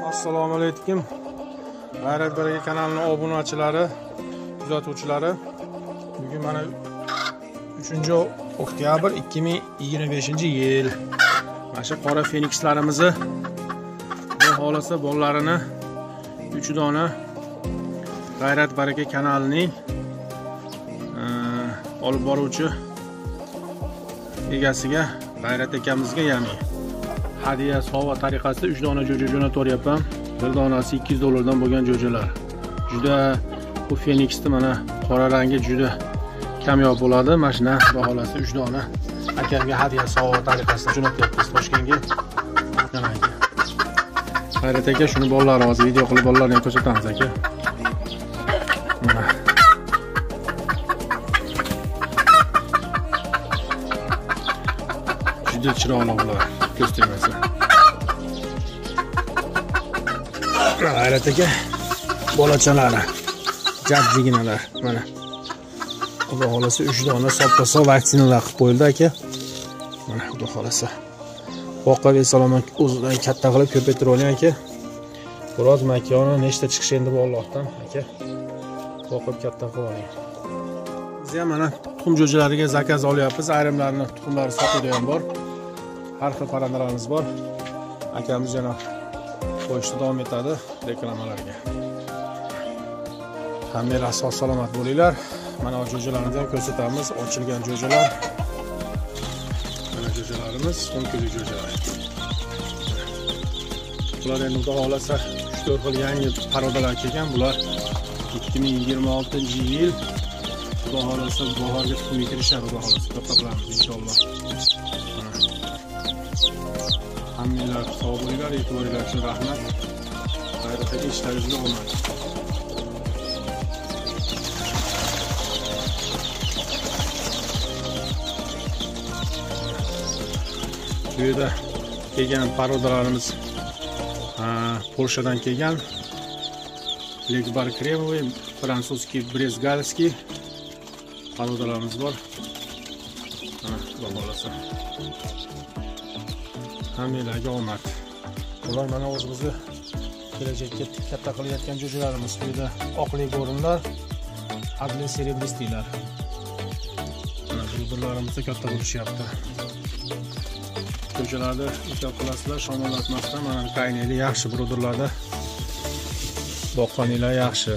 Assalomu alaykum. G'ayrat baraka kanalining obunachilari, kuzatuvchilari. Bugun mana 3-oktyabr 2025-yil. Mana shu qora fenikslarimizni Xudo xolasa bolalarini 3 dona G'ayrat baraka kanalining olib boruvchi egasiga, G'ayrat akamizga, ya'ni hadiya sovg'a tariqasida 3 dona jo'ja jo'nataryapman. Bir donasi $200 dan bo'lgan jo'jalar. Juda bu feniksni mana qora rangi juda kamyob bo'ladi. Mana shuna baholasi 3 dona akamga hadiya sovg'a tariqasida jo'natyapmiz Toshkentga. G'ayrat aka, shuni bolalar hozir video qilib bolalarga ko'rsatamiz aka. Mana juda chiroyli bular, ko'z tegmasa. G'ayrat aka bolachalari, jajjiginalar mana. Xudo xolasa 3 dona soppa-sog' vaksinalar qilib qo'yildi aka. Mana xudo xolasa. Voqea va salomat o'zidan katta qilib ko'paytirib oling aka. Biroz makoni nechta chiqish endi bu Allohdan aka. Voqib katta qilib oling. Biz ham mana tuxum jo'jalariga zakaz olyapmiz. Ayrimlarini tuxumlari sotuvda ham bor. Har xil parandalarimiz bor. Akamiz yana qo'yishda davom etadi reklamalarga. Hammanglar sog' salomat bo'linglar. Mana jo'jalarni ham ko'rsatamiz. Ochilgan jo'jalar. Mana jo'jalarimiz, to'nkili jo'jalar. Bular endi Xudo xolasa 3-4 xil yangi parodalar kelgan. Bular 2026-yil Xudo xolasa bahorga tuxum kirishadi. Xudo xolasa topamiz inshaalloh. Hammanglar sog' bo'linglar, e'tiboringlar uchun rahmat. G'ayratdagi ishlaringizga omad. Bu yerda kelgan parodalarimiz Polshadan kelgan. Legbar kremoviy, fransuzskiy brezgalskiy parodalarimiz bor. Xudo xolasa. Hammanglarga omad. Bular mana o'zimizni kelajakka katta qilayotgan jo'jalarimiz. Bu yerda oqlik o'rinlar, adli serebristiylar. Mana bulbullarimiz katta bo'lishyapti. Jo'jalarda ehtiyot qilasizlar, shamollatmasdan. Mana qaynayli yaxshi birodarlarda. Boqqaninglar yaxshi.